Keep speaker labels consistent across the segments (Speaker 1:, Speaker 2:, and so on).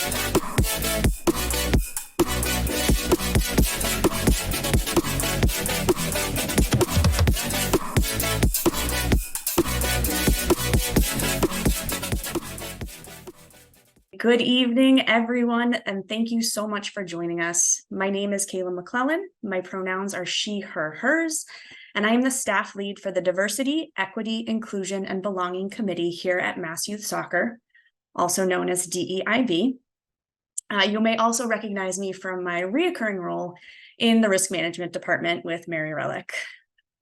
Speaker 1: Good evening, everyone, and thank you so much for joining us. My name is Kayla McClellan. My pronouns are she, her, hers, and I am the staff lead for the Diversity, Equity, Inclusion, and Belonging Committee here at Mass Youth Soccer, also known as DEIB. You may also recognize me from my reoccurring role in the Risk Management Department with Mary Relic.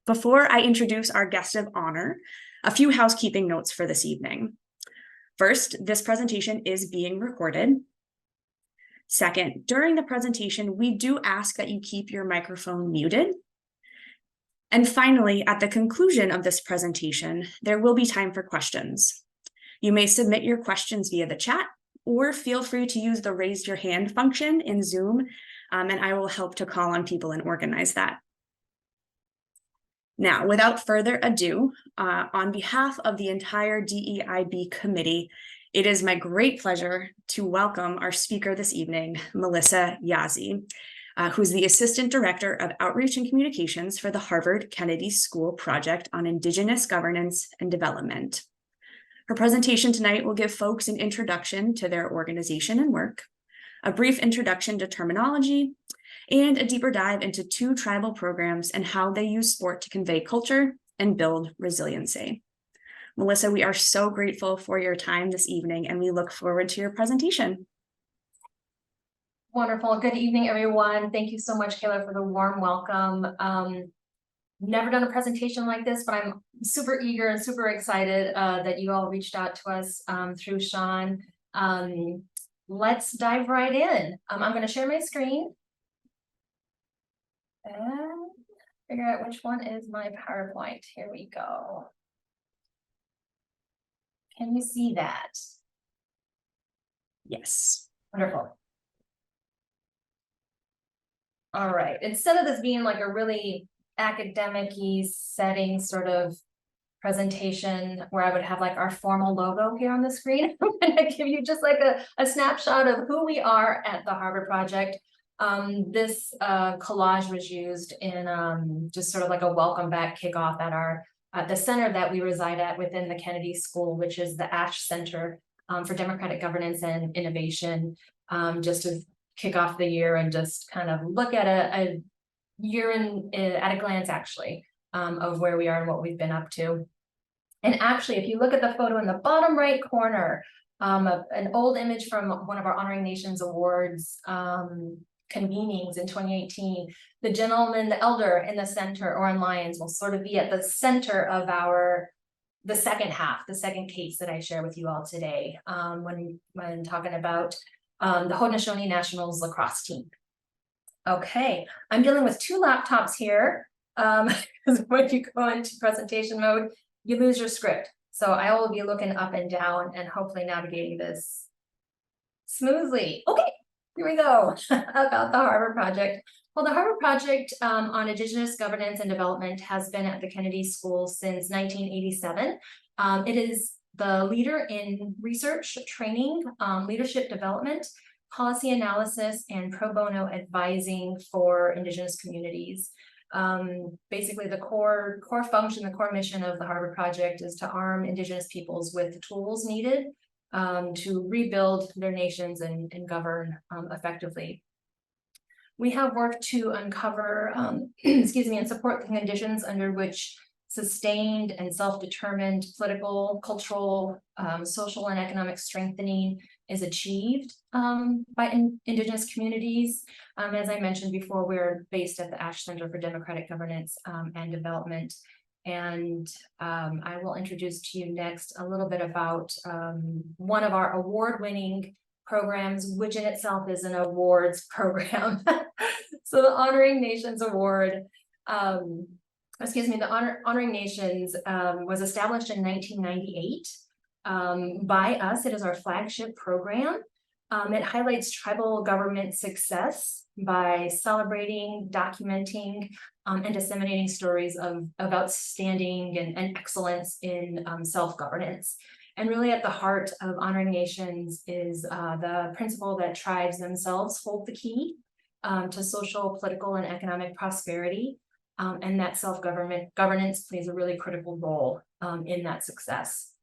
Speaker 1: Before I introduce our guest of honor, a few housekeeping notes for this evening. First, this presentation is being recorded. Second, during the presentation, we do ask that you keep your microphone muted. And finally, at the conclusion of this presentation, there will be time for questions. You may submit your questions via the chat, or feel free to use the raise your hand function in Zoom, and I will help to call on people and organize that. Now, without further ado, on behalf of the entire DEIB committee, it is my great pleasure to welcome our speaker this evening, Melissa Yazzie, who's the Assistant Director of Outreach and Communications for the Harvard Kennedy School Project on Indigenous Governance and Development. Her presentation tonight will give folks an introduction to their organization and work, a brief introduction to terminology, and a deeper dive into two tribal programs and how they use sport to convey culture and build resiliency. Melissa, we are so grateful for your time this evening, and we look forward to your presentation.
Speaker 2: Wonderful. Good evening, everyone. Thank you so much, Kayla, for the warm welcome. Never done a presentation like this, but I'm super eager and super excited that you all reached out to us through Sean. Let's dive right in. I'm going to share my screen and figure out which one is my PowerPoint. Here we go. Can you see that?
Speaker 1: Yes.
Speaker 2: Wonderful. All right. Instead of this being like a really academic-y setting sort of presentation where I would have like our formal logo here on the screen, I'm going to give you just like a snapshot of who we are at the Harvard Project. This collage was used in just sort of like a welcome back kickoff at our the center that we reside at within the Kennedy School, which is the Ash Center for Democratic Governance and Innovation, just to kick off the year and just kind of look at a year at a glance, actually, of where we are and what we've been up to. And actually, if you look at the photo in the bottom right corner, an old image from one of our Honoring Nations Awards convenings in 2018, the gentleman, the elder in the center, Oren Lyons, will sort of be at the center of the second half, the second case that I share with you all today, when talking about the Haudenosaunee Nationals lacrosse team. Okay, I'm dealing with two laptops here, because when you go into presentation mode, you lose your script. So I will be looking up and down and hopefully navigating this smoothly. Okay, here we go. About the Harvard Project. Well, the Harvard Project on Indigenous Governance and Development has been at the Kennedy School since 1987. It is the leader in research, training, leadership development, policy analysis, and pro bono advising for Indigenous communities. Basically, the core function, the core mission of the Harvard Project is to arm Indigenous peoples with the tools needed to rebuild their nations and govern effectively. We have worked to uncover, excuse me, and support the conditions under which sustained and self-determined political, cultural, social, and economic strengthening is achieved by Indigenous communities. As I mentioned before, we're based at the Ash Center for Democratic Governance and Development. And I will introduce to you next a little bit about one of our award-winning programs, which in itself is an awards program. So the Honoring Nations Award, excuse me, the Honoring Nations was established in 1998 by us. It is our flagship program. It highlights tribal government success by celebrating, documenting, and disseminating stories of outstanding and excellence in self-governance. And really at the heart of honoring nations is the principle that tribes themselves hold the key to social, political, and economic prosperity, and that governance plays a really critical role in that success.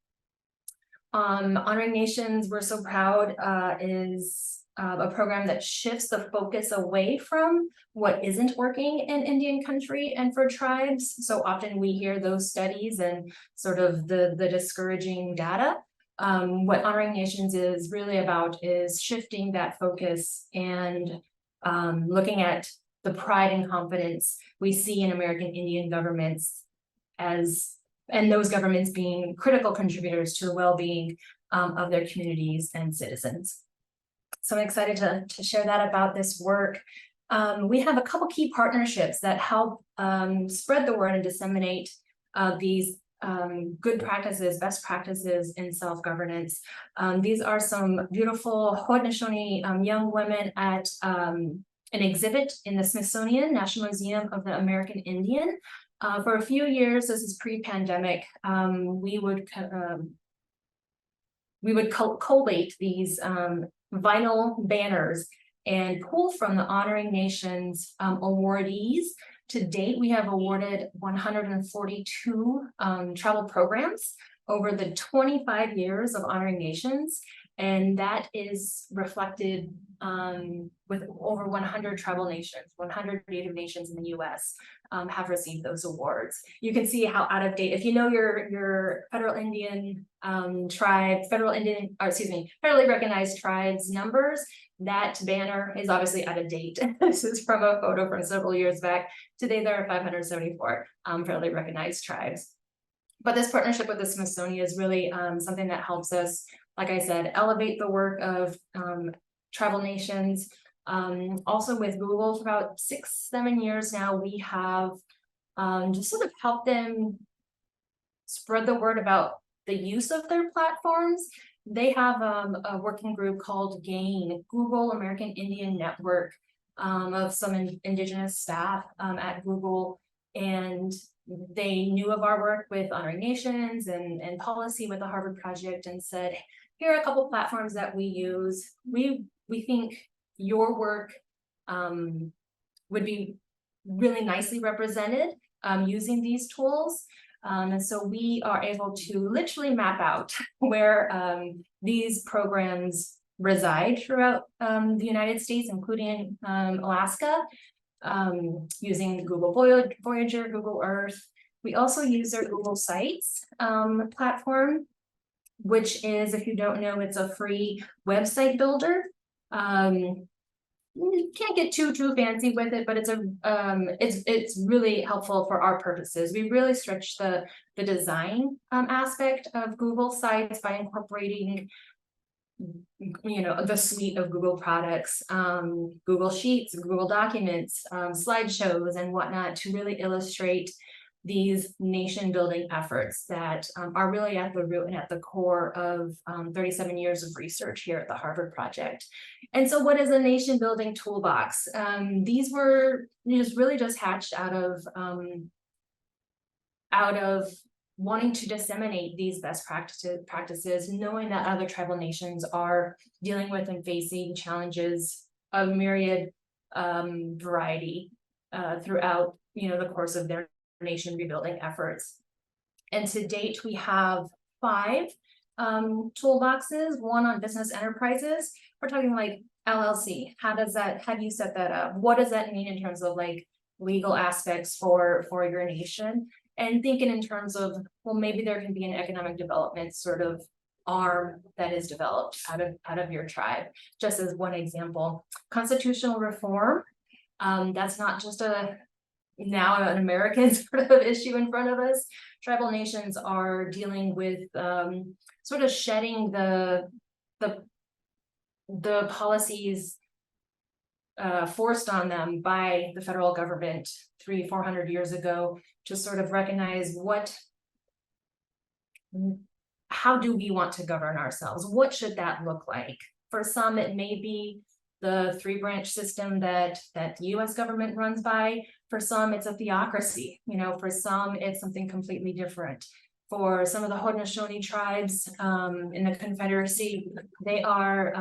Speaker 2: Honoring Nations, we're so proud, is a program that shifts the focus away from what isn't working in Indian country and for tribes. So often we hear those studies and sort of the discouraging data. What Honoring Nations is really about is shifting that focus and looking at the pride and confidence we see in American Indian governments and those governments being critical contributors to the well-being of their communities and citizens. So I'm excited to share that about this work. We have a couple key partnerships that help spread the word and disseminate these good practices, best practices in self-governance. These are some beautiful Haudenosaunee young women at an exhibit in the Smithsonian National Museum of the American Indian. For a few years, this is pre-pandemic, we would collate these vinyl banners and pull from the Honoring Nations awardees. To date, we have awarded 142 travel programs over the 25 years of Honoring Nations, and that is reflected with over 100 tribal nations, 100 Native nations in the US have received those awards. You can see how out of date, if you know your federal Indian tribe, federally recognized tribes numbers, that banner is obviously out of date. This is from a photo from several years back. Today there are 574 federally recognized tribes. But this partnership with the Smithsonian is really something that helps us, like I said, elevate the work of tribal nations. Also with Google for about 6-7 years now, we have just sort of helped them spread the word about the use of their platforms. They have a working group called GAIN, Google American Indian Network, of some indigenous staff at Google, and they knew of our work with Honoring Nations and policy with the Harvard Project and said, here are a couple platforms that we use. We think your work would be really nicely represented using these tools. And so we are able to literally map out where these programs reside throughout the United States, including Alaska, using Google Voyager, Google Earth. We also use their Google Sites platform, which is, if you don't know, it's a free website builder. You can't get too fancy with it, but it's really helpful for our purposes. We really stretch the design aspect of Google Sites by incorporating, the suite of Google products, Google Sheets, Google Documents, slideshows, and whatnot to really illustrate these nation building efforts that are really at the root and at the core of 37 years of research here at the Harvard Project. And so what is a nation building toolbox? These were just hatched out of wanting to disseminate these best practices, knowing that other tribal nations are dealing with and facing challenges of myriad variety throughout the course of their nation rebuilding efforts. And to date, we have 5 toolboxes, one on business enterprises. We're talking like LLC. How do you set that up? What does that mean in terms of like legal aspects for your nation? And thinking in terms of, well, maybe there can be an economic development sort of arm that is developed out of your tribe, just as one example. Constitutional reform, that's not just now an American sort of issue in front of us. Tribal nations are dealing with sort of shedding the policies forced on them by the federal government 300-400 years ago to sort of recognize how do we want to govern ourselves? What should that look like? For some, it may be the 3-branch system that the US government runs by. For some, it's a theocracy. For some, it's something completely different. For some of the Haudenosaunee tribes in the Confederacy, they are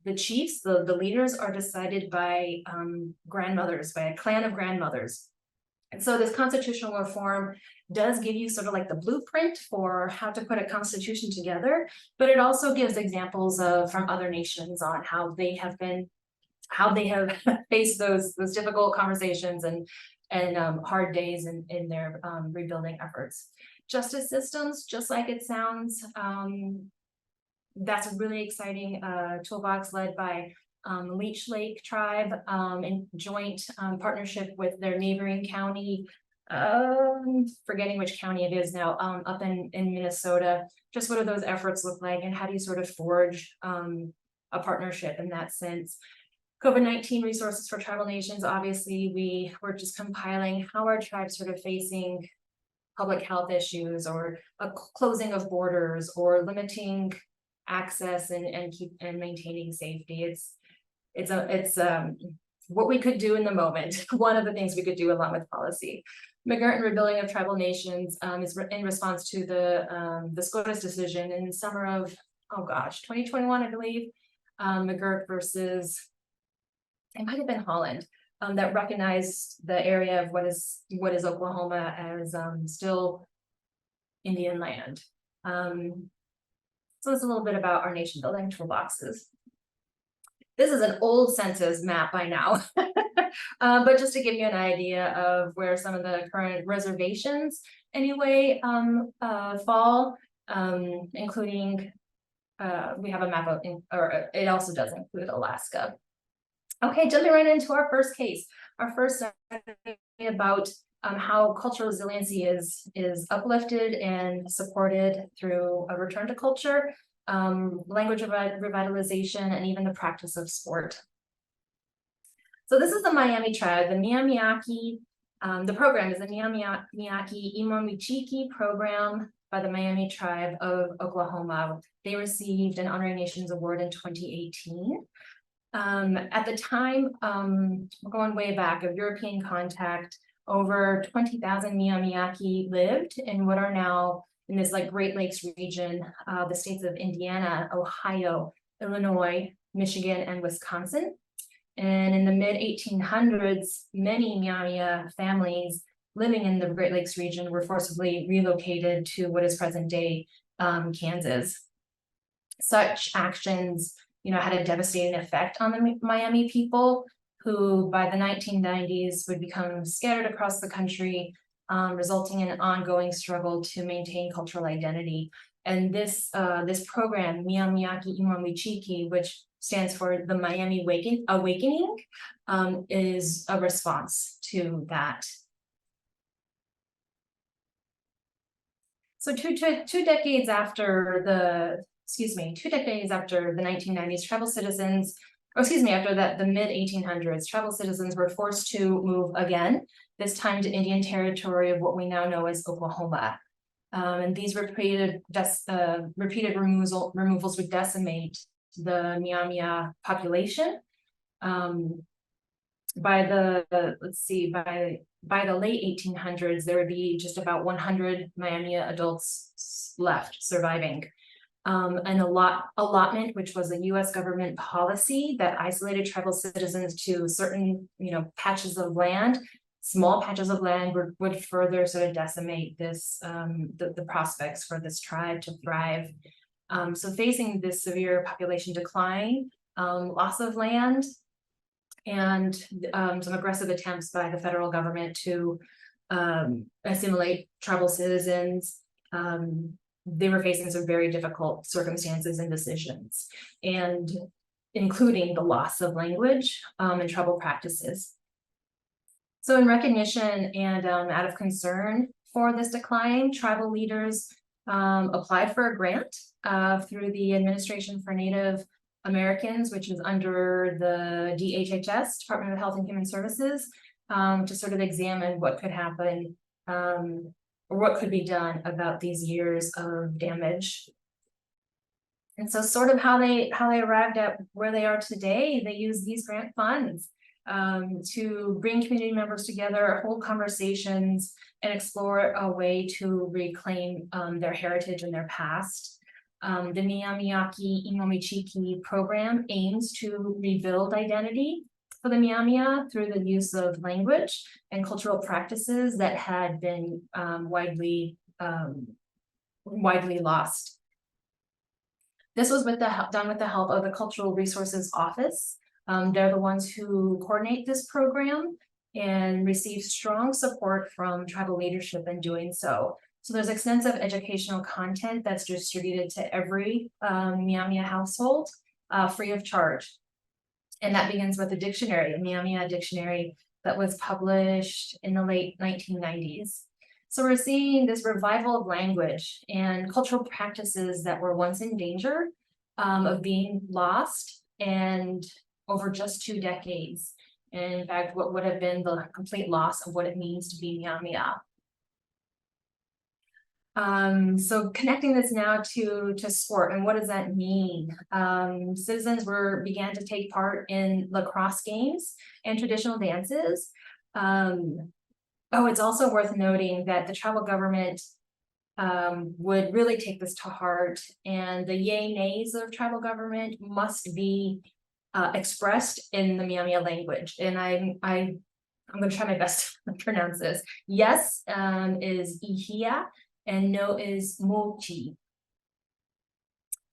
Speaker 2: the chiefs, the leaders are decided by grandmothers, by a clan of grandmothers. And so this constitutional reform does give you sort of like the blueprint for how to put a constitution together, but it also gives examples of from other nations on how they have faced those difficult conversations and hard days in their rebuilding efforts. Justice systems, just like it sounds, that's a really exciting toolbox led by Leech Lake Tribe in joint partnership with their neighboring county, forgetting which county it is now, up in Minnesota. Just what do those efforts look like, and how do you sort of forge a partnership in that sense? COVID-19 resources for tribal nations. Obviously, we were just compiling how our tribes sort of facing public health issues, or a closing of borders, or limiting access and maintaining safety. It's what we could do in the moment. One of the things we could do along with policy. McGirt and rebuilding of tribal nations is in response to the SCOTUS decision in the summer of 2021, I believe. McGirt versus, it might have been Holland, that recognized the area of what is Oklahoma as still Indian land. So it's a little bit about our nation building toolboxes. This is an old census map by now, but just to give you an idea of where some of the current reservations anyway fall, including we have a map of, or it also does include Alaska. Okay, jumping right into our first case. Our first study about how cultural resiliency is uplifted and supported through a return to culture, language revitalization, and even the practice of sport. So this is the Miami tribe, the Miamiaki. The program is the Miamiaki Imamichiki program by the Miami tribe of Oklahoma. They received an Honorary Nations Award in 2018. At the time, we're going way back, of European contact, over 20,000 Miamiaki lived in what are now in this like Great Lakes region, the states of Indiana, Ohio, Illinois, Michigan, and Wisconsin. And in the mid-1800s, many Miami families living in the Great Lakes region were forcibly relocated to what is present-day Kansas. Such actions, had a devastating effect on the Miami people, who by the 1990s would become scattered across the country, resulting in an ongoing struggle to maintain cultural identity. And this program, Miamiaki Imamichiki, which stands for the Miami Awakening, is a response to that. So two decades after the 1990s, tribal citizens, after the mid-1800s, tribal citizens were forced to move again, this time to Indian territory of what we now know as Oklahoma. And these repeated removals would decimate the Miami population. By the late 1800s, there would be just about 100 Miami adults left surviving. An allotment, which was a U.S. government policy that isolated tribal citizens to certain, patches of land, small patches of land, would further sort of decimate this, the prospects for this tribe to thrive. So facing this severe population decline, loss of land, and some aggressive attempts by the federal government to assimilate tribal citizens, they were facing some very difficult circumstances and decisions, and including the loss of language and tribal practices. So in recognition and out of concern for this decline, tribal leaders applied for a grant through the Administration for Native Americans, which is under the DHHS, Department of Health and Human Services, to sort of examine what could happen or what could be done about these years of damage. And so sort of how they arrived at where they are today, they use these grant funds to bring community members together, hold conversations, and explore a way to reclaim their heritage and their past. The Miamiaki Imamichiki program aims to rebuild identity for the Miamia through the use of language and cultural practices that had been widely lost. This was done with the help of the Cultural Resources Office. They're the ones who coordinate this program and receive strong support from tribal leadership in doing so. So there's extensive educational content that's distributed to every Miamia household free of charge. And that begins with a dictionary, a Miamia dictionary that was published in the late 1990s. So we're seeing this revival of language and cultural practices that were once in danger of being lost, and over just 2 decades. And in fact, what would have been the complete loss of what it means to be Miamia. So connecting this now to sport, and what does that mean? Citizens began to take part in lacrosse games and traditional dances. It's also worth noting that the tribal government would really take this to heart, and the yay nays of tribal government must be expressed in the Miamia language. And I'm going to try my best to pronounce this. Yes is ihia, and no is mochi.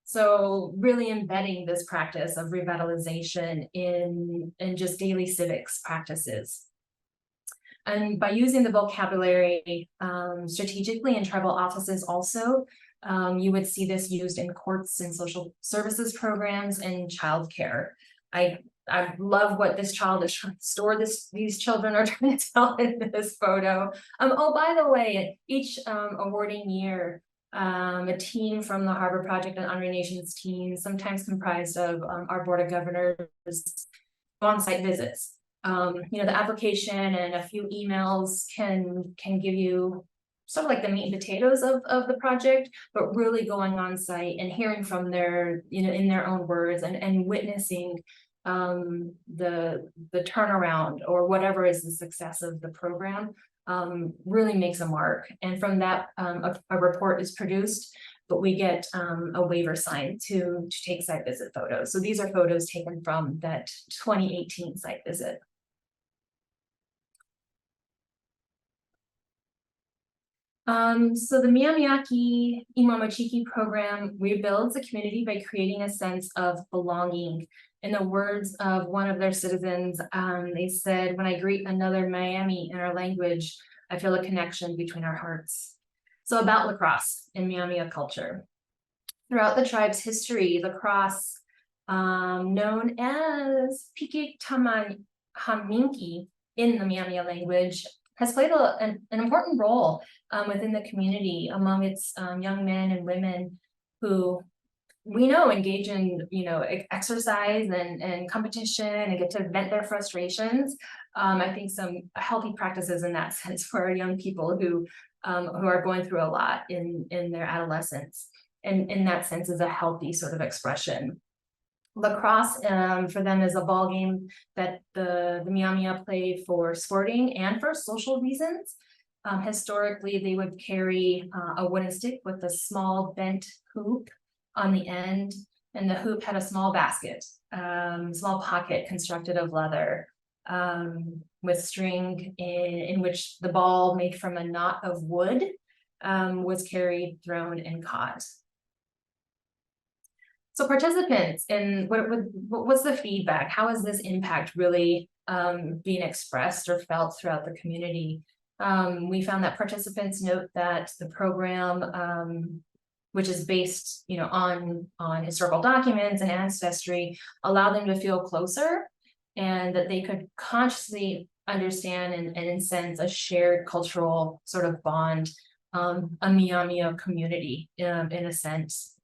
Speaker 2: So really embedding this practice of revitalization in just daily civics practices. And by using the vocabulary strategically in tribal offices also, you would see this used in courts and social services programs and childcare. I love what this child is trying to store these children are trying to tell in this photo. By the way, each awarding year, a team from the Harvard Project and Honoring Nations team, sometimes comprised of our Board of Governors, on-site visits. The application and a few emails can give you sort of like the meat and potatoes of the project, but really going on site and hearing from their, in their own words and witnessing the turnaround or whatever is the success of the program really makes a mark. And from that, a report is produced, but we get a waiver signed to take site visit photos. So these are photos taken from that 2018 site visit. So the Miamiaki Imamichiki program rebuilds the community by creating a sense of belonging. In the words of one of their citizens, they said, "When I greet another Miami in our language, I feel a connection between our hearts." So about lacrosse in Miamia culture. Throughout the tribe's history, lacrosse, known as Piki Taman Haminki in the Miamia language, has played an important role within the community among its young men and women who we know engage in exercise and competition and get to vent their frustrations. I think some healthy practices in that sense for our young people who are going through a lot in their adolescence, and in that sense is a healthy sort of expression. Lacrosse for them is a ball game that the Miamia play for sporting and for social reasons. Historically, they would carry a wooden stick with a small bent hoop on the end, and the hoop had a small basket, small pocket constructed of leather with string in which the ball made from a knot of wood was carried, thrown, and caught. So participants, and what's the feedback? How is this impact really being expressed or felt throughout the community? We found that participants note that the program, which is based, on historical documents and ancestry, allowed them to feel closer, and that they could consciously understand and sense a shared cultural sort of bond, a Miamia community in a sense.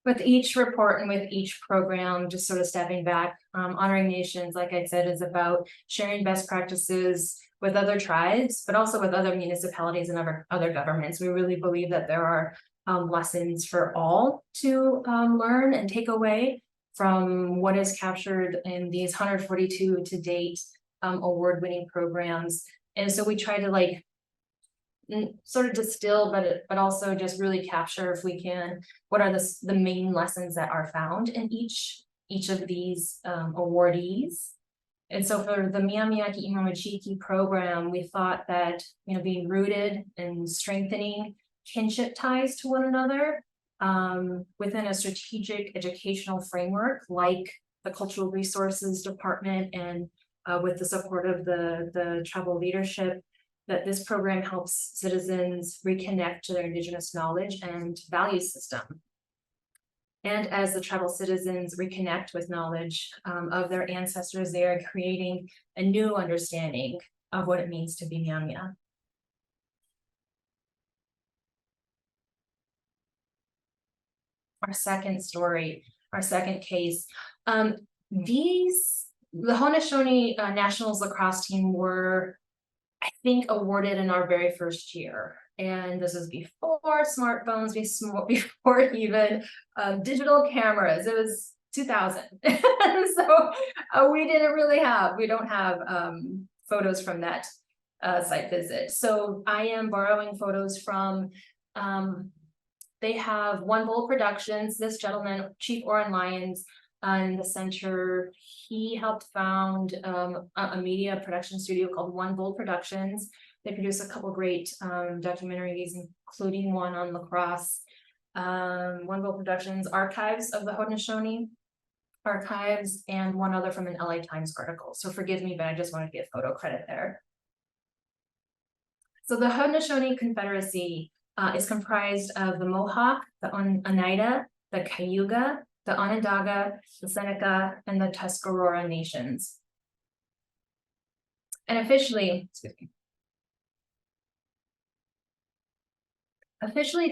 Speaker 2: With each report and with each program, just sort of stepping back, Honoring Nations, like I said, is about sharing best practices with other tribes, but also with other municipalities and other governments. We really believe that there are lessons for all to learn and take away from what is captured in these 142 to date award-winning programs. And so we try to like sort of distill, but also just really capture, if we can, what are the main lessons that are found in each of these awardees. And so for the Miyamiyaki Imamachiki program, we thought that, you know, being rooted and strengthening kinship ties to one another within a strategic educational framework like the Cultural Resources Department and with the support of the tribal leadership, that this program helps citizens reconnect to their Indigenous knowledge and value system. And as the tribal citizens reconnect with knowledge of their ancestors, they are creating a new understanding of what it means to be Miyamia. Our second story, our second case, the Haudenosaunee Nationals lacrosse team were, I think, awarded in our very first year. And this was before smartphones, before even digital cameras. It was 2000. So we don't have photos from that site visit. So I am borrowing photos from, they have One Bowl Productions. This gentleman, Chief Oren Lyons, in the center, he helped found a media production studio called One Bowl Productions. They produce a couple great documentaries, including one on lacrosse. One Bowl Productions, Archives of the Haudenosaunee Archives, and one other from an LA Times article. So forgive me, but I just wanted to give photo credit there. So the Haudenosaunee Confederacy is comprised of the Mohawk, the Oneida, the Cayuga, the Onondaga, the Seneca, and the Tuscarora nations. And officially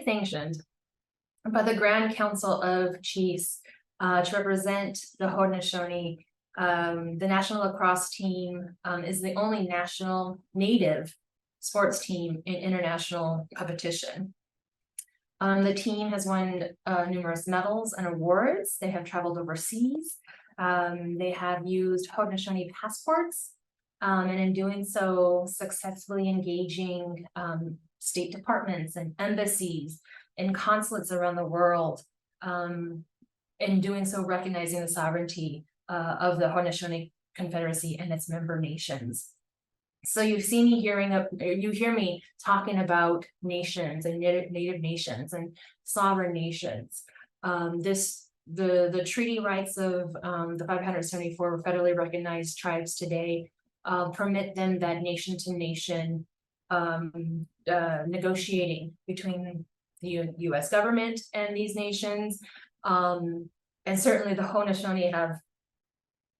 Speaker 2: sanctioned by the Grand Council of Chiefs to represent the Haudenosaunee, the national lacrosse team is the only national native sports team in international competition. The team has won numerous medals and awards. They have traveled overseas. They have used Haudenosaunee passports, and in doing so, successfully engaging state departments and embassies and consulates around the world. In doing so, recognizing the sovereignty of the Haudenosaunee Confederacy and its member nations. So you hear me talking about nations and native nations and sovereign nations. The treaty rights of the 574 federally recognized tribes today permit them that nation to nation negotiating between the U.S. government and these nations. And certainly the Haudenosaunee have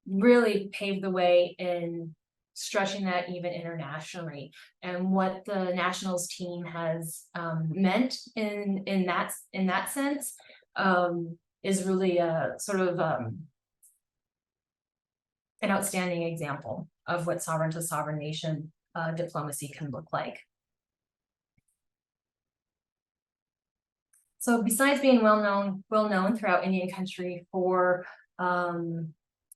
Speaker 2: really paved the way in stretching that even internationally. And what the nationals team has meant in that sense is really a sort of an outstanding example of what sovereign to sovereign nation diplomacy can look like. So besides being well known throughout Indian country for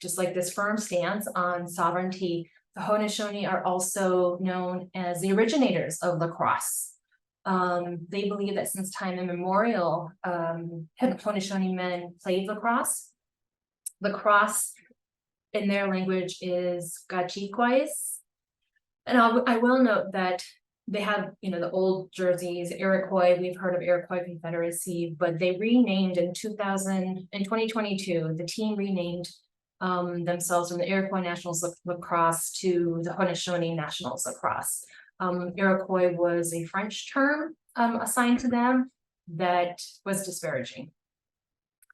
Speaker 2: just like this firm stance on sovereignty, the Haudenosaunee are also known as the originators of lacrosse. They believe that since time immemorial, Haudenosaunee men played lacrosse. Lacrosse in their language is Gachikwais. And I will note that they have, the old jerseys, Iroquois. We've heard of Iroquois Confederacy, but they renamed in 2022. The team renamed themselves from the Iroquois Nationals Lacrosse to the Haudenosaunee Nationals Lacrosse. Iroquois was a French term assigned to them that was disparaging.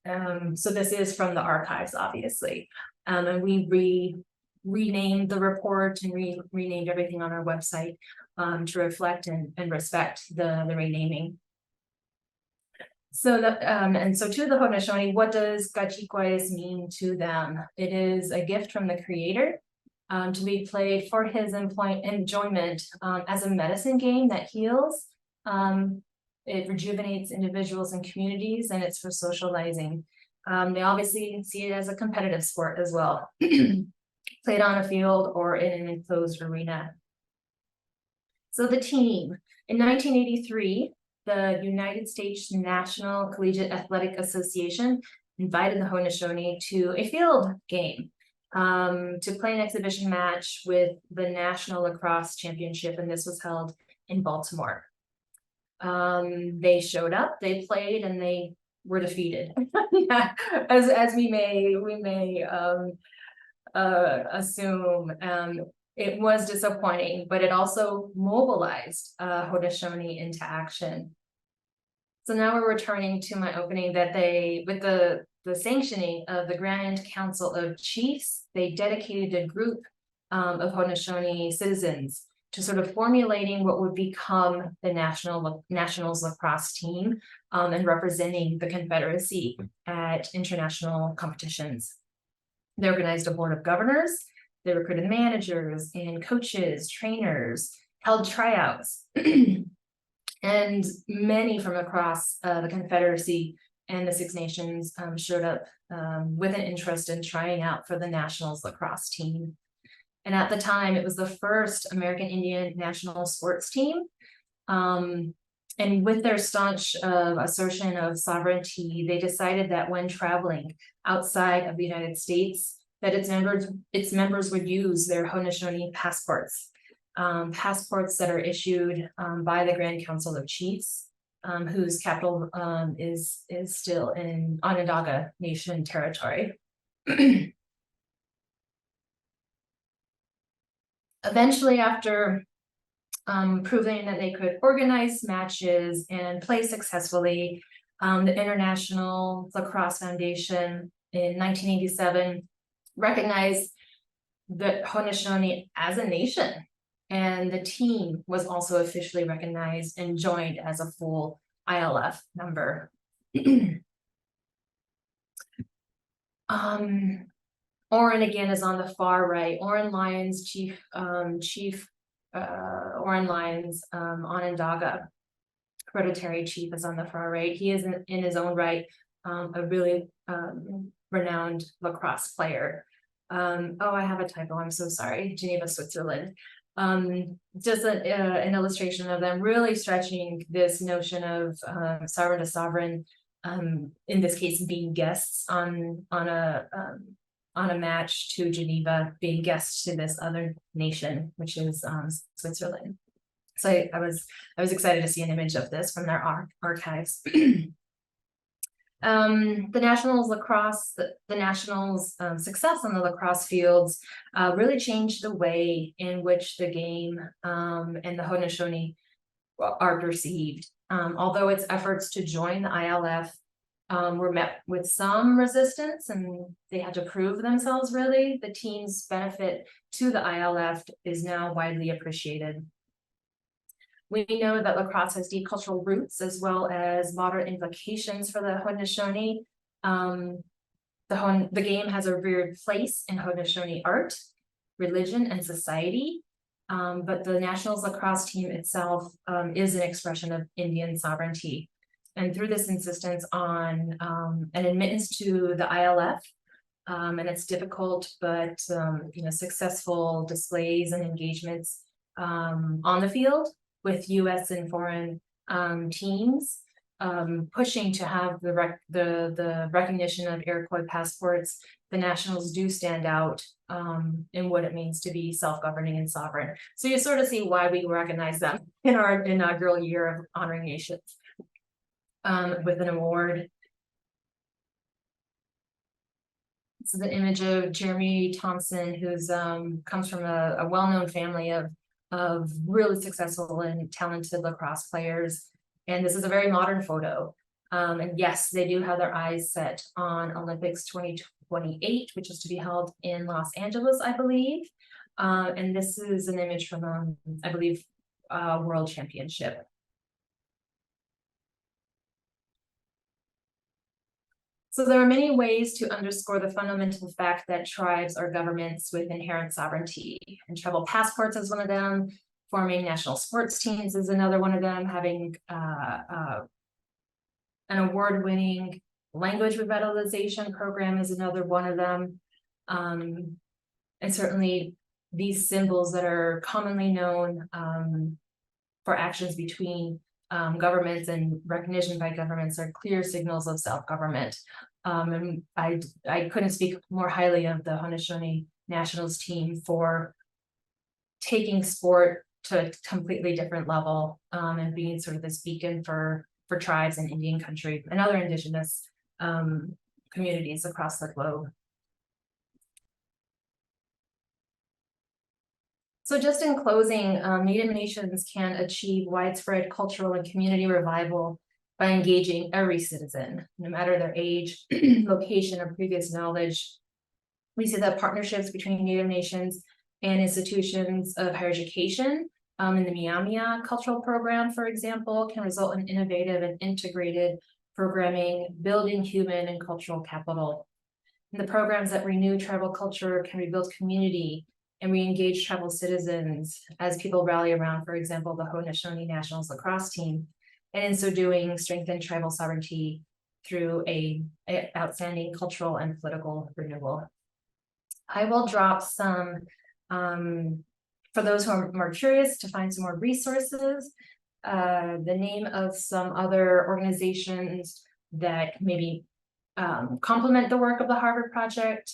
Speaker 2: So this is from the archives, obviously. And we renamed the report and renamed everything on our website to reflect and respect the renaming. So so to the Haudenosaunee, what does Gachikwais mean to them? It is a gift from the Creator to be played for his enjoyment as a medicine game that heals. it rejuvenates individuals and communities, and it's for socializing. They obviously see it as a competitive sport as well, played on a field or in an enclosed arena. So the team, in 1983, the United States National Collegiate Athletic Association invited the Haudenosaunee to a field game to play an exhibition match with the National Lacrosse Championship, and this was held in Baltimore. They showed up, they played, and they were defeated. as we may assume. It was disappointing, but it also mobilized Haudenosaunee into action. So now we're returning to my opening that with the sanctioning of the Grand Council of Chiefs, they dedicated a group of Haudenosaunee citizens to sort of formulating what would become the Nationals lacrosse team and representing the Confederacy at international competitions. They organized a board of governors, they recruited managers and coaches, trainers, held tryouts, and many from across the Confederacy and the Six Nations showed up with an interest in trying out for the Nationals lacrosse team. And at the time, it was the first American Indian national sports team. And with their staunch assertion of sovereignty, they decided that when traveling outside of the United States, that its members would use their Haudenosaunee passports, passports that are issued by the Grand Council of Chiefs, whose capital is still in Onondaga Nation territory. Eventually, after proving that they could organize matches and play successfully, the International Lacrosse Foundation in 1987 recognized the Haudenosaunee as a nation, and the team was also officially recognized and joined as a full ILF member. Oren again is on the far right. Oren Lyons, Chief Oren Lyons, Onondaga hereditary chief, is on the far right. He is in his own right a really renowned lacrosse player. Oh, I have a typo, I'm so sorry. Geneva, Switzerland. Just an illustration of them really stretching this notion of sovereign to sovereign, in this case being guests on a match to Geneva, being guests to this other nation, which is Switzerland. So I was excited to see an image of this from their archives. The Nationals lacrosse, the Nationals' success on the lacrosse fields really changed the way in which the game and the Haudenosaunee are perceived. Although its efforts to join the ILF were met with some resistance and they had to prove themselves, really, the team's benefit to the ILF is now widely appreciated. We know that lacrosse has deep cultural roots as well as modern implications for the Haudenosaunee. The game has a revered place in Haudenosaunee art, religion, and society. But the Nationals lacrosse team itself is an expression of Indian sovereignty. And through this insistence on an admittance to the ILF, and its difficult but successful displays and engagements on the field with U.S. and foreign teams, pushing to have the recognition of Iroquois passports, the Nationals do stand out in what it means to be self-governing and sovereign. So you sort of see why we recognize them in our inaugural year of honoring nations with an award. This is an image of Jeremy Thompson, who's comes from a well-known family of really successful and talented lacrosse players. And this is a very modern photo. And yes, they do have their eyes set on Olympics 2028, which is to be held in Los Angeles, I believe. And this is an image from, I believe, World Championship. So there are many ways to underscore the fundamental fact that tribes are governments with inherent sovereignty, and tribal passports is one of them. Forming national sports teams is another one of them. Having an award-winning language revitalization program is another one of them. And certainly these symbols that are commonly known for actions between governments and recognition by governments are clear signals of self-government. And I couldn't speak more highly of the Haudenosaunee Nationals team for taking sport to a completely different level, and being sort of this beacon for tribes in Indian country and other indigenous communities across the globe. So just in closing, Native nations can achieve widespread cultural and community revival by engaging every citizen, no matter their age, location, or previous knowledge. We see that partnerships between Native nations and institutions of higher education in the Miami cultural program, for example, can result in innovative and integrated programming, building human and cultural capital. And the programs that renew tribal culture can rebuild community and re-engage tribal citizens as people rally around, for example, the Haudenosaunee Nationals lacrosse team, and in so doing, strengthen tribal sovereignty through a outstanding cultural and political renewal. I will drop some, for those who are more curious to find some more resources, the name of some other organizations that maybe complement the work of the Harvard Project,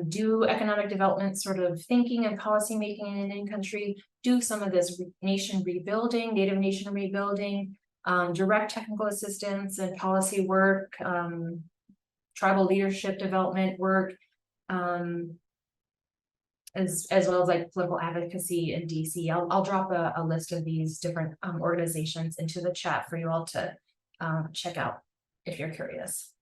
Speaker 2: do economic development sort of thinking and policy making in Indian country, do some of this nation rebuilding, Native nation rebuilding, direct technical assistance and policy work, tribal leadership development work, as well as like political advocacy in DC. I'll drop a list of these different organizations into the chat for you all to check out if you're curious.